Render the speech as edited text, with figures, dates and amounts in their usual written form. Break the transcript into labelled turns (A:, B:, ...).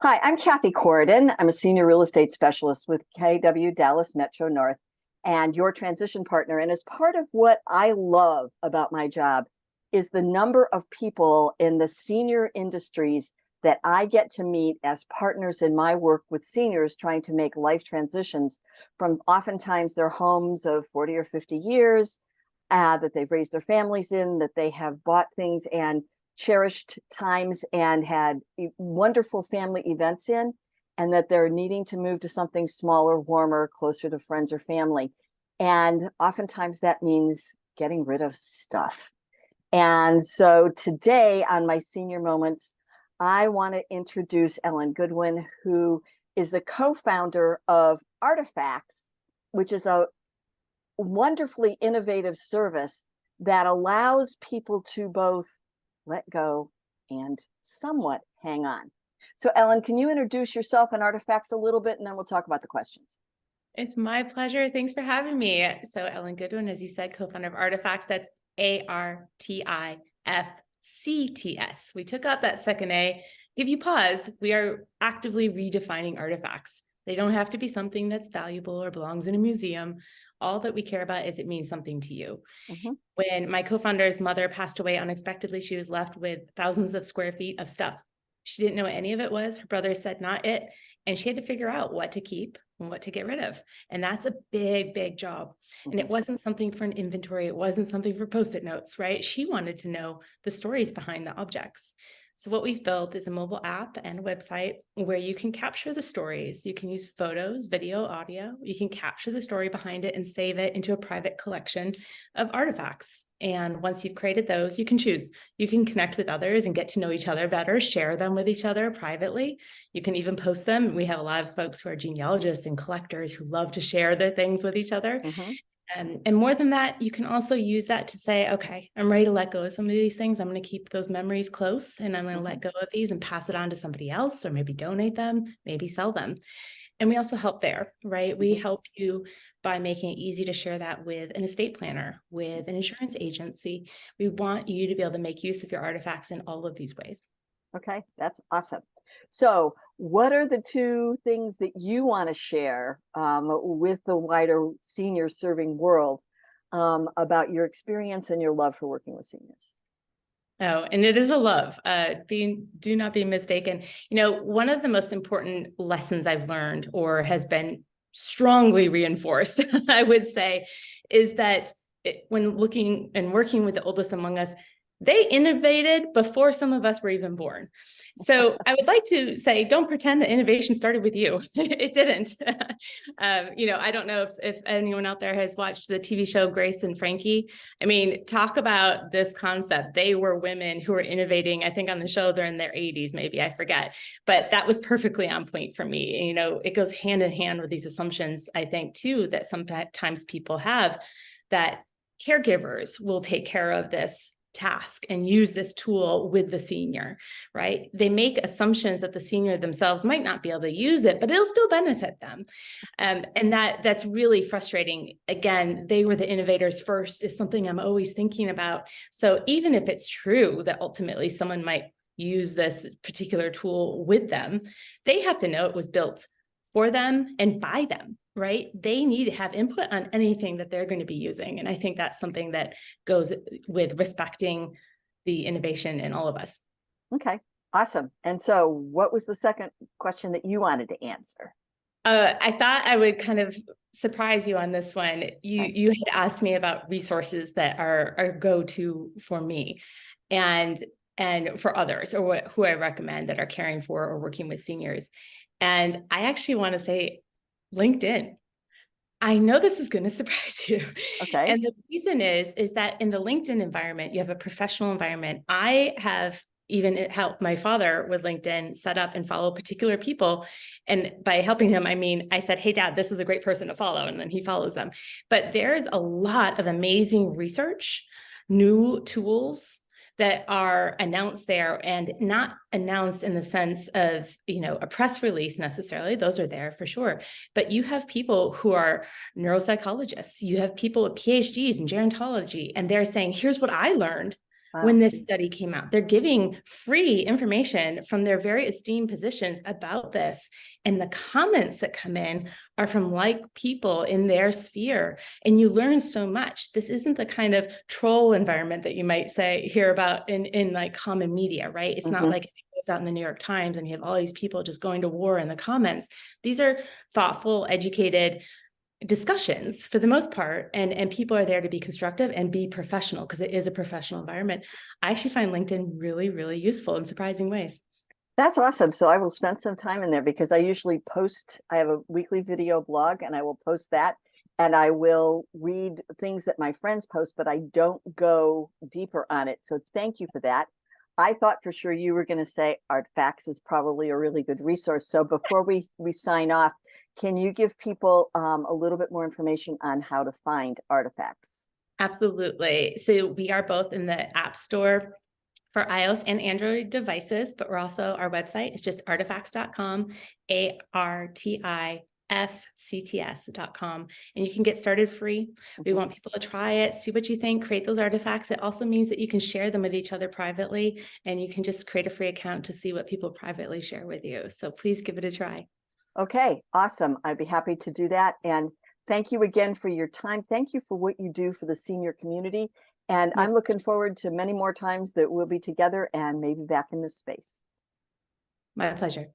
A: Hi, I'm Cathi Coridan. I'm a senior real estate specialist with KW Dallas Metro North and your transition partner. And as part of what I love about my job is the number of people in the senior industries that I get to meet as partners in my work with seniors trying to make life transitions from oftentimes their homes of 40 or 50 years that they've raised their families in, that they have bought things and cherished times and had wonderful family events in, and that they're needing to move to something smaller, warmer, closer to friends or family. And oftentimes that means getting rid of stuff. And so today on my Senior Moments, I want to introduce Ellen Goodwin, who is the co-founder of Artifacts, which is a wonderfully innovative service that allows people to both let go and somewhat hang on. So Ellen, can you introduce yourself and Artifacts a little bit, and then we'll talk about the questions.
B: It's my pleasure. Thanks for having me. So Ellen Goodwin, as you said, co-founder of Artifacts. That's Artifcts. We took out that second A. Give you pause. We are actively redefining artifacts. They don't have to be something that's valuable or belongs in a museum. All that we care about is it means something to you. Mm-hmm. When my co-founder's mother passed away unexpectedly, she was left with thousands of square feet of stuff. She didn't know what any of it was. Her brother said not it. And she had to figure out what to keep and what to get rid of. And that's a big, big job. Mm-hmm. And it wasn't something for an inventory. It wasn't something for Post-it notes, right? She wanted to know the stories behind the objects. So what we've built is a mobile app and a website where you can capture the stories. You can use photos, video, audio. You can capture the story behind it and save it into a private collection of artifacts. And once you've created those, you can choose. You can connect with others and get to know each other better, share them with each other privately. You can even post them. We have a lot of folks who are genealogists and collectors who love to share their things with each other. Mm-hmm. And more than that, you can also use that to say, okay, I'm ready to let go of some of these things. I'm going to keep those memories close and I'm going to let go of these and pass it on to somebody else, or maybe donate them, maybe sell them. And we also help there, right? We help you by making it easy to share that with an estate planner, with an insurance agency. We want you to be able to make use of your artifacts in all of these ways.
A: Okay, that's awesome. So what are the two things that you want to share with the wider senior serving world about your experience and your love for working with seniors?
B: Oh, and it is a love. Do not be mistaken. You know, one of the most important lessons I've learned, or has been strongly reinforced, I would say, is that when looking and working with the oldest among us, they innovated before some of us were even born. So I would like to say, don't pretend that innovation started with you. It didn't. I don't know if anyone out there has watched the TV show Grace and Frankie. I mean, talk about this concept. They were women who were innovating. I think on the show, they're in their 80s, maybe, I forget. But that was perfectly on point for me. You know, it goes hand in hand with these assumptions, I think, too, that sometimes people have, that caregivers will take care of this task and use this tool with the senior, right? They make assumptions that the senior themselves might not be able to use it, but it'll still benefit them. And that's really frustrating. Again, they were the innovators first is something I'm always thinking about. So even if it's true that ultimately someone might use this particular tool with them, they have to know it was built for them and by them, right? They need to have input on anything that they're going to be using. And I think that's something that goes with respecting the innovation in all of us.
A: Okay, awesome. And so what was the second question that you wanted to answer?
B: I thought I would kind of surprise you on this one. You had asked me about resources that are go-to for me and for others, or who I recommend that are caring for or working with seniors. And I actually want to say LinkedIn. I know this is going to surprise you.
A: Okay.
B: And the reason is that in the LinkedIn environment, you have a professional environment. I have even helped my father with LinkedIn set up and follow particular people. And by helping him, I mean, I said, hey, Dad, this is a great person to follow. And then he follows them. But there's a lot of amazing research, new tools that are announced there, and not announced in the sense of, a press release necessarily. Those are there for sure. But you have people who are neuropsychologists. You have people with PhDs in gerontology, and they're saying, here's what I learned
A: Wow.
B: when this study came out. They're giving free information from their very esteemed positions about this. And the comments that come in are from like people in their sphere. And you learn so much. This isn't the kind of troll environment that you might hear about in like common media, right? It's not like it goes out in the New York Times and you have all these people just going to war in the comments. These are thoughtful, educated discussions for the most part, and people are there to be constructive and be professional, because it is a professional environment. I actually find LinkedIn really, really useful in surprising ways.
A: That's awesome. So I will spend some time in there because I usually post, I have a weekly video blog and I will post that, and I will read things that my friends post, but I don't go deeper on it. So thank you for that. I thought for sure you were going to say Artifacts is probably a really good resource. So before we sign off, can you give people a little bit more information on how to find Artifacts?
B: Absolutely. So we are both in the App Store for iOS and Android devices, but we're also, our website is just artifacts.com, ARTIFCTS.com. And you can get started free. We want people to try it, see what you think, create those artifacts. It also means that you can share them with each other privately, and you can just create a free account to see what people privately share with you. So please give it a try.
A: Okay, awesome. I'd be happy to do that. And thank you again for your time. Thank you for what you do for the senior community. And I'm looking forward to many more times that we'll be together and maybe back in this space.
B: My pleasure.